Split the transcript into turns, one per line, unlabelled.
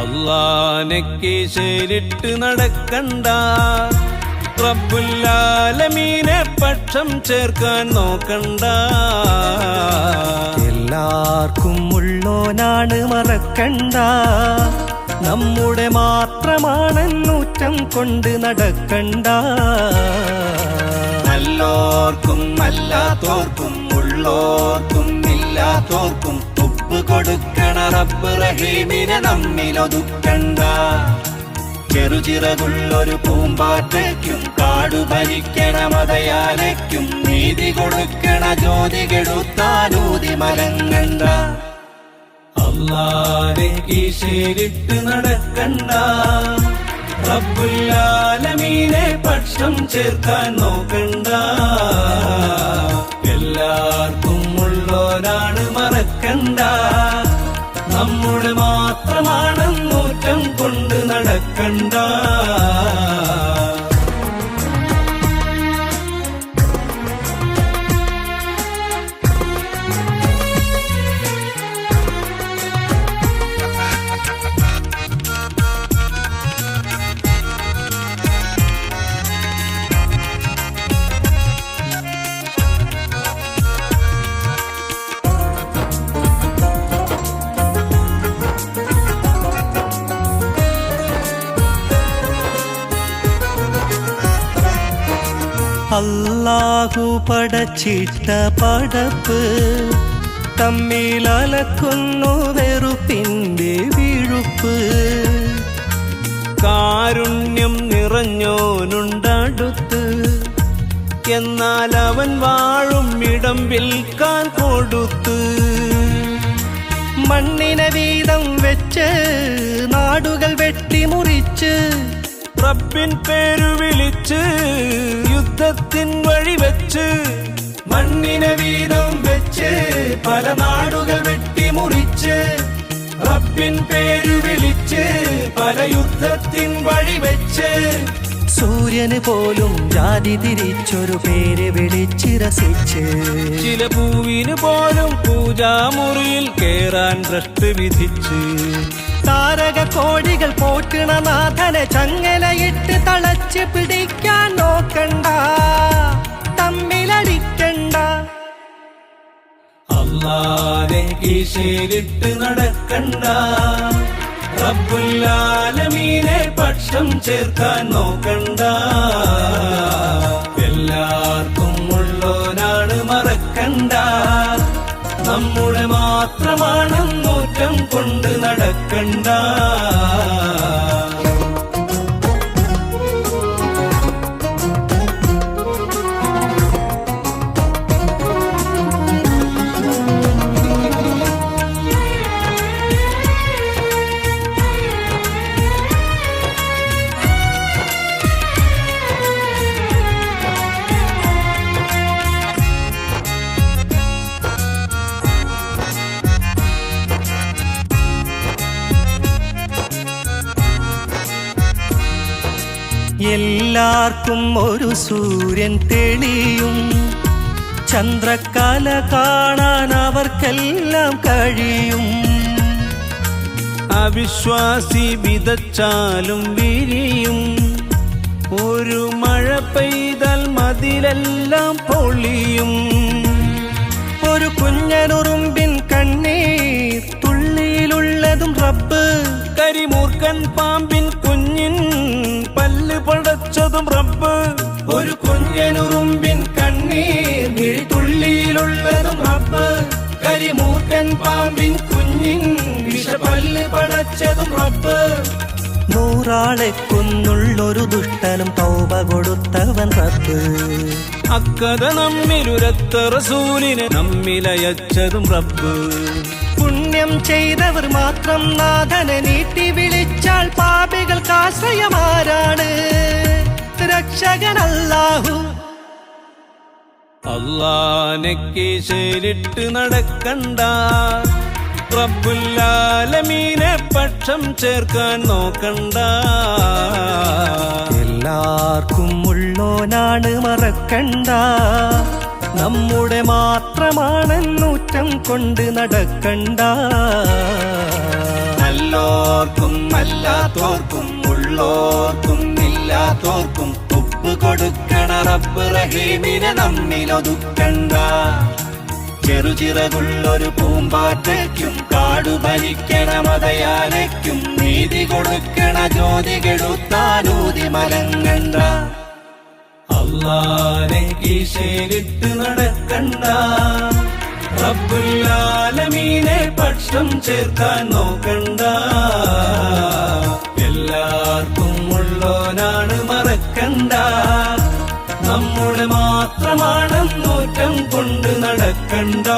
അല്ലാഹനെ കീശയിലിട്ട് നടക്കണ്ട, റബ്ബുൽ-ആലമീനെ പക്ഷം ചേർക്കാൻ നോക്കണ്ട.
എല്ലാവർക്കും ഉള്ളോനാണ് മറക്കണ്ട, നമ്മുടെ മാത്രമാണെന്നൂറ്റം കൊണ്ട് നടക്കണ്ട.
നല്ലോർക്കും അല്ലാത്തോർക്കും ഉള്ളോർക്കും ഇല്ലാത്തോർക്കും ഉപ്പ് കൊടുക്കണ റബ്ബ് റഹീമിനെ നമ്മിലൊതുക്കണ്ട. ചെറുചിറകുള്ളൊരു പൂമ്പാറ്റയ്ക്കും കാടു ഭരിക്കണ മതയാലയ്ക്കും നീതി കൊടുക്കണ ജ്യോതി കെടുത്താനൂതി മലങ്ങണ്ട. അല്ലാഹനെ കീശയിലിട്ട് നടക്കണ്ട, റബ്ബുൽ-ആലമീനെ പക്ഷം ചേർക്കാൻ നോക്കണ്ട. എല്ലാവർക്കും ഉള്ളോനാണ് മറക്കണ്ട, നമ്മുടെ മാത്രമാണെന്നൂറ്റം കൊണ്ട് നടക്കണ്ട.
അല്ലാഹു പടച്ചിട്ട പടപ്പ് തമ്മിലലക്കുന്നു വെറുപ്പിന്റെ വിഴുപ്പ്.
കാരുണ്യം നിറഞ്ഞോനുണ്ടടുത്ത്, എന്നാൽ അവൻ വാഴും ഇടം വിൽക്കാൻ കൊടുത്ത്.
മണ്ണിനെ വീതം വെച്ച് നാടുകൾ വെട്ടിമുറിച്ച്,
റബ്ബിൻ പേരു വിളിച്ച് യുദ്ധത്തിൻ വഴി വെച്ച്. മണ്ണിനെ വീതം വെച്ച് പല നാടുകൾ വെട്ടിമുറിച്ച്, റബ്ബിൻ പേരു വിളിച്ച് പല യുദ്ധത്തിൻ വഴി വെച്ച്.
സൂര്യന് പോലും ജാതി തിരിച്ചൊരു പേര് വിളിച്ച് രസിച്ച്,
ചില പൂവിന് പോലും പൂജാമുറിയിൽ കേറാൻ ഭ്രഷ്ട് വിധിച്ച്.
താരക കോടികൾ പോറ്റണ നാഥനെ ചങ്ങലയിട്ട് തളച്ച് പിടിക്കാൻ നോക്കണ്ട, തമ്മിലടിക്കണ്ട.
അല്ലാഹനെ കീശയിലിട്ട് നടക്കണ്ട, റബ്ബുൽ-ആലമീനെ പക്ഷം ചേർക്കാൻ നോക്കണ്ട. എല്ലാവർക്കും ഉള്ളോനാണ് മറക്കണ്ട, നമ്മുടെ മാത്രമാണെന്നൂറ്റം കൊണ്ട് നടക്കണ്ട.
എല്ലാവർക്കും ഒരു സൂര്യൻ തെളിയും, ചന്ദ്രക്കല കാണാൻ അവർക്കെല്ലാം കഴിയും.
അവിശ്വാസി വിതച്ചാലും വിരിയും, ഒരു മഴ പെയ്താൽ മതിലെല്ലാം പൊളിയും.
ഒരു കുഞ്ഞനുറുമ്പിൻ കണ്ണീർ തുള്ളിയിലുള്ളതും റബ്ബ്,
കരിമൂർക്കൻ പാമ്പിൻ കുഞ്ഞിൻ പല്ല് പടച്ചതും റബ്ബ്. ഒരു കുഞ്ഞനുറുമ്പിൻ കണ്ണീർ തുള്ളിയിലുള്ളതും റബ്ബ്, കരിമൂർക്കൻ പാമ്പിൻ കുഞ്ഞിൻ വിഷപല്ല് പടച്ചതും റബ്ബ്.
100 ആളെ കൊന്നുള്ളൊരു ദുഷ്ടനും തൗബ കൊടുത്തവൻ റബ്ബ്.
അക്കഥ നമ്മിലുരത്ത റസൂലിനെ നമ്മിലയച്ചതും റബ്ബ്.
പുണ്യം ചെയ്തവർ മാത്രം നാഥനെ നീട്ടി വിളിച്ചാൽ പാപികൾക്ക് ആശ്രയമാരാണ് രക്ഷകൻ അല്ലാഹു.
അല്ലാഹനെ കീശയിലിട്ട് നടക്കണ്ട, റബ്ബുൽ-ആലമീനെ പക്ഷം ചേർക്കാൻ നോക്കണ്ട.
എല്ലാവർക്കും ഉള്ളോനാണ് മറക്കണ്ട, നമ്മുടെ മാത്രമാണെന്നൂറ്റം കൊണ്ട് നടക്കണ്ട.
നല്ലോർക്കും അല്ലാത്തോർക്കും ഉള്ളോർക്കും ഇല്ലാത്തോർക്കും ഉപ്പ് കൊടുക്കണ റബ്ബ് റഹീമിനെ നമ്മിലൊതുക്കണ്ട. ചെറുചിറകുള്ളൊരു പൂമ്പാറ്റയ്ക്കും കാടു ഭരിക്കണ മതയാനയ്ക്കും നീതി കൊടുക്കണ ജ്യോതി കെടുത്താനൂതി മലങ്ങണ്ട. അല്ലാനെ കീശയിലിട്ട് നടക്കണ്ട, റബ്ബുൽ ആലമീനെ പക്ഷം ചേർക്കാൻ നോക്കണ്ട. എല്ലാവർക്കും ഉള്ളോനാണ് മറക്കണ്ട, നമ്മുടെ മാത്രമാണെന്നോറ്റം കൊണ്ട് നടക്കണ്ട.